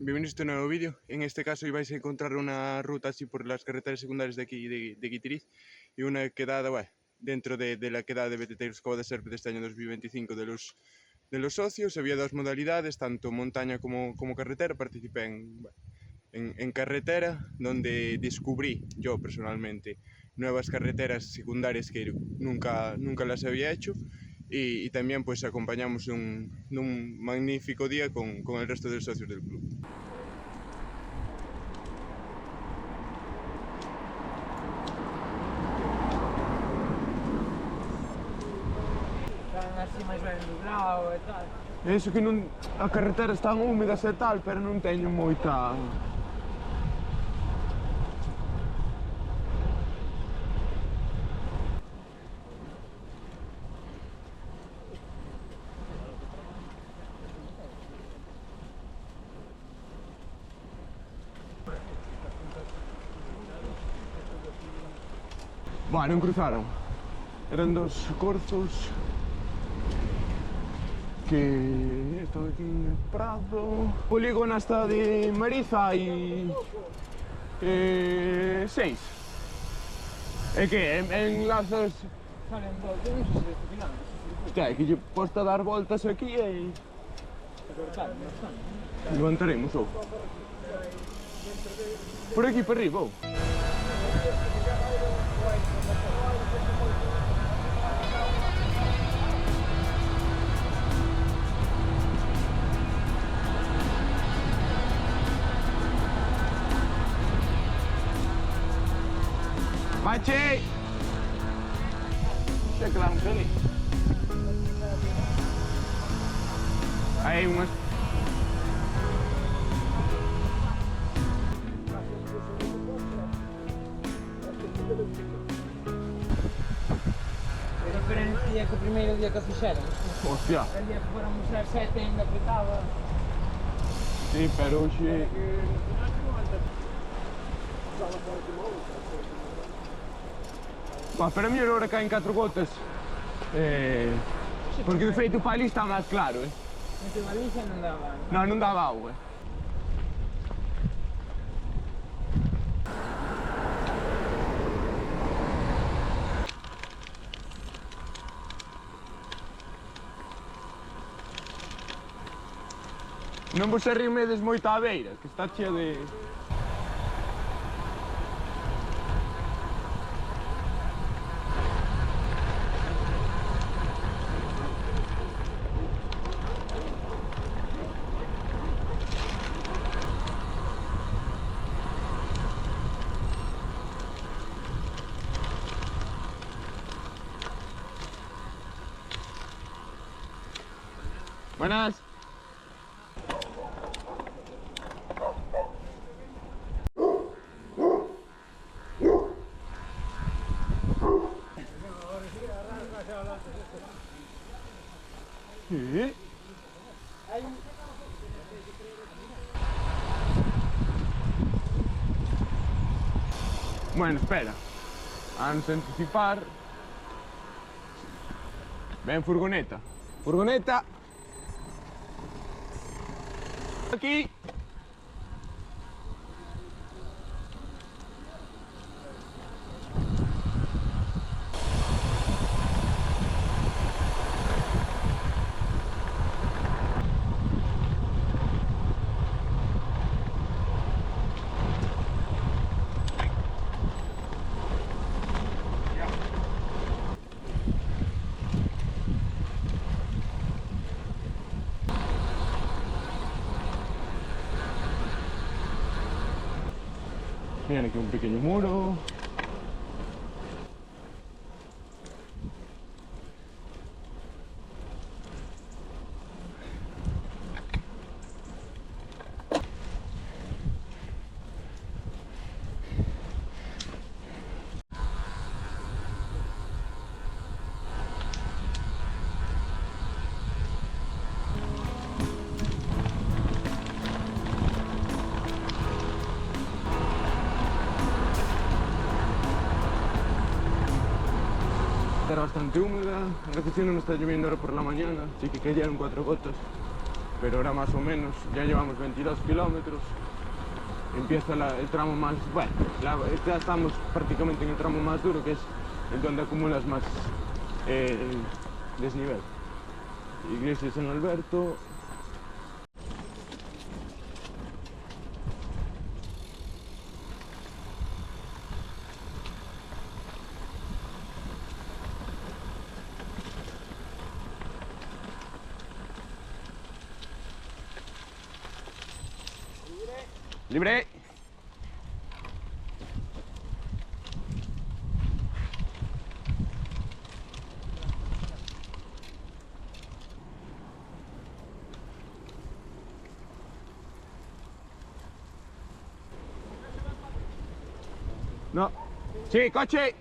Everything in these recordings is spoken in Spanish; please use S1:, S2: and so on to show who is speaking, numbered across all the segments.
S1: bienvenidos a este nuevo vídeo. En este caso vais a encontrar una ruta así por las carreteras secundarias de aquí de Guitiriz y una quedada dentro de la quedada de Beteteiros Cova da Serpe de este año 2025 de los socios. Había dos modalidades, tanto montaña como carretera. Participé en carretera, donde descubrí yo personalmente nuevas carreteras secundarias que nunca las había hecho. Y también pues acompañamos un magnífico día con el resto de los socios del club.
S2: Están así máis ben nublado e tal.
S1: Iso que non, a carretera están húmedas e tal, pero non teño moita... Non cruzaron. Eran dos corzos que están aquí en el Prado. Polígono hasta de Mariza hai 6. É que enlazas...
S2: Salen dos, eu non sei se este final.
S1: Hostia, é que lle posta dar voltas aquí e... levantaremos, ou. Por aquí, por arriba, ou. Machi! Xa que lá un cani. Hai unhas...
S2: É diferente que o primeiro día que o fixeron.
S1: Hostia!
S2: El día que fóramos a 7 ainda apretaba.
S1: Sí, pero hoxe... Pero a mí agora caen 4 gotas. Porque de feito o pali está máis claro,
S2: Neste Valencia non daba.
S1: Non daba auga. Non vos arrimedes moito á beira, que está chea de... Buenas. Sí. Bueno, espera. Vamos a anticipar. Ven furgoneta. Furgoneta. Aquí. Miren aquí un pequeño muro. Era bastante húmeda, en recepción no me está lloviendo ahora por la mañana, así que cayeron 4 gotas. pero ahora más o menos ya llevamos 22 kilómetros. Empieza el tramo más, bueno, ya estamos prácticamente en el tramo más duro, que es el donde acumulas más desnivel. Iglesia de San Alberto. Libre. No. Sí, coche.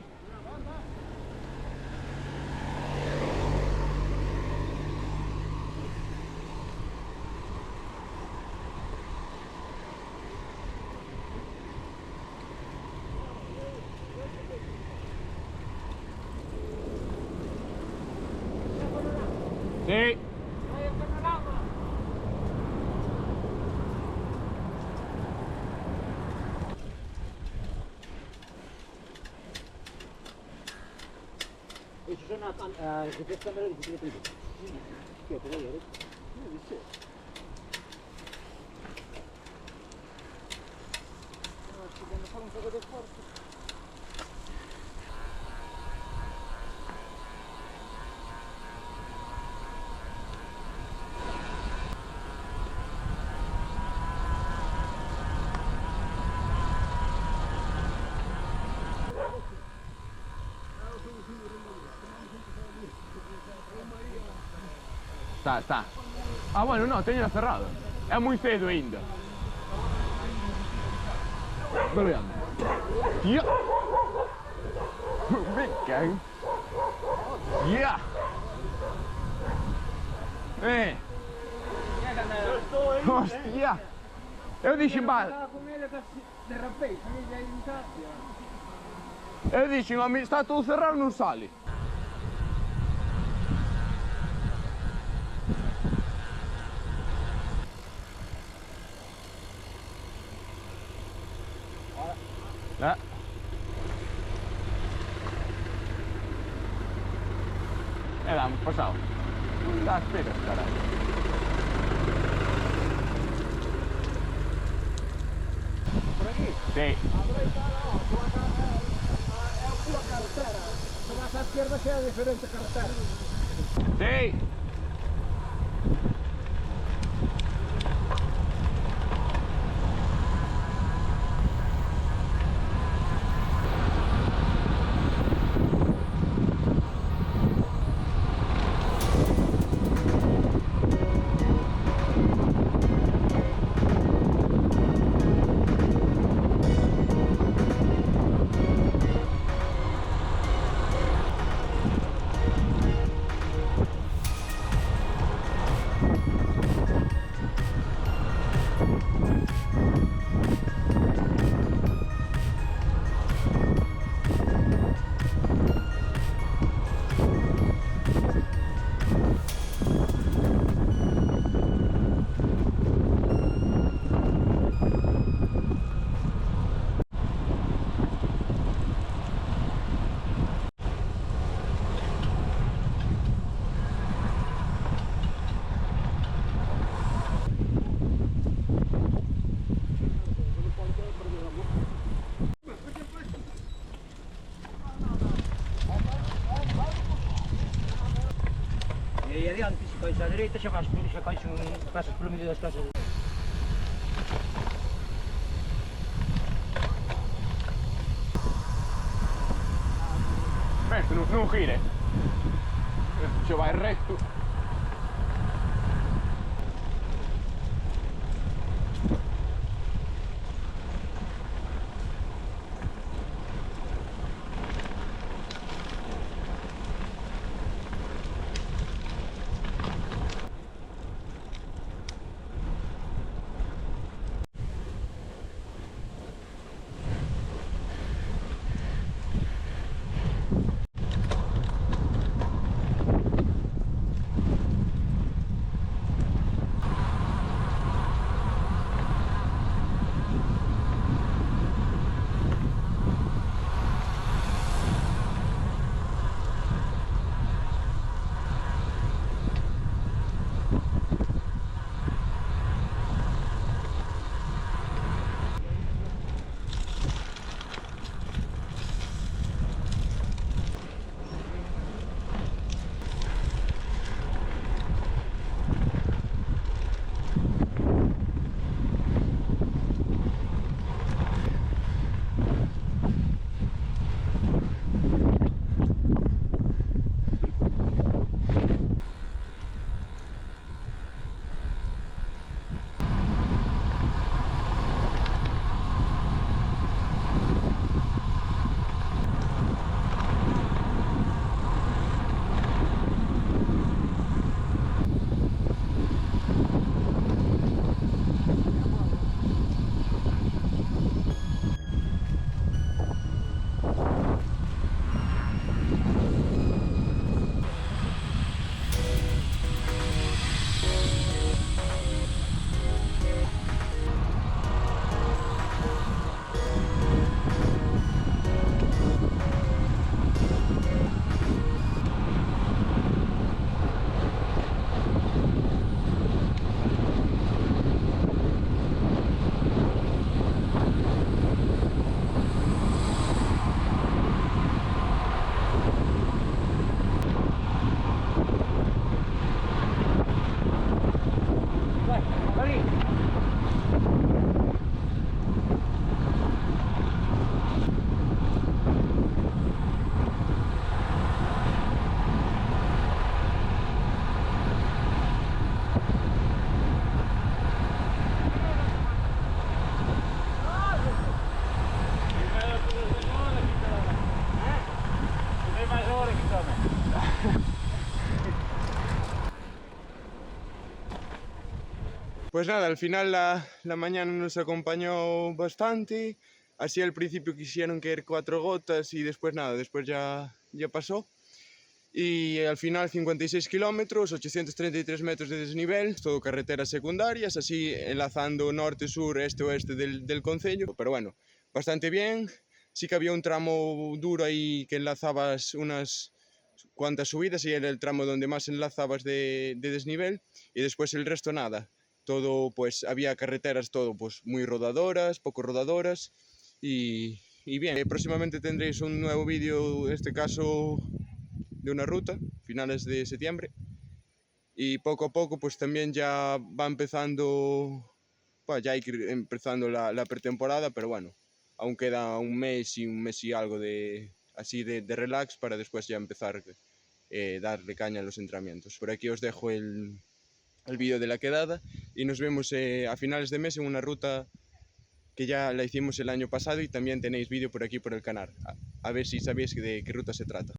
S1: Sí.
S3: Ci sono queste camere di tutti i tipi. Che te vedere? Sì. Ci devono fare un po' di forza.
S1: Está. Ah, bueno, no, tenía cerrado. Es muy cedo ainda. Vale. Ya. Venga. Ya. Hostia. Eu dixen, va. Eu dixen, a mí está todo cerrado, non sale. L'abbiamo passato. Aspetta, cara.
S3: Por aquí?
S1: Sí.
S3: È una carretera. Se vas a izquierda c'è una differente carretera.
S1: Sí.
S3: E adiante, se caes à direita, xa passas pelo medio das casas.
S1: Questo non gire. Ci vai retto. Pues nada, al final la mañana nos acompañó bastante. Así al principio quisieron caer 4 gotas y después nada, después ya pasó. Y al final 56 kilómetros, 833 metros de desnivel, todo carreteras secundarias, así enlazando norte, sur, este, oeste del concello. Pero bueno, bastante bien. Sí que había un tramo duro ahí que enlazabas unas cuantas subidas y era el tramo donde más enlazabas de desnivel, y después el resto nada. Todo, pues había carreteras, todo pues muy rodadoras, poco rodadoras y bien. Próximamente tendréis un nuevo vídeo, en este caso de una ruta, finales de septiembre, y poco a poco pues también ya va empezando, pues ya hay que ir empezando la pretemporada, pero bueno, aún queda un mes y algo así de relax para después ya empezar darle caña a los entrenamientos. Por aquí os dejo el vídeo de la quedada y nos vemos a finales de mes en una ruta que ya la hicimos el año pasado y también tenéis vídeo por aquí por el canal. A ver si sabéis de qué ruta se trata.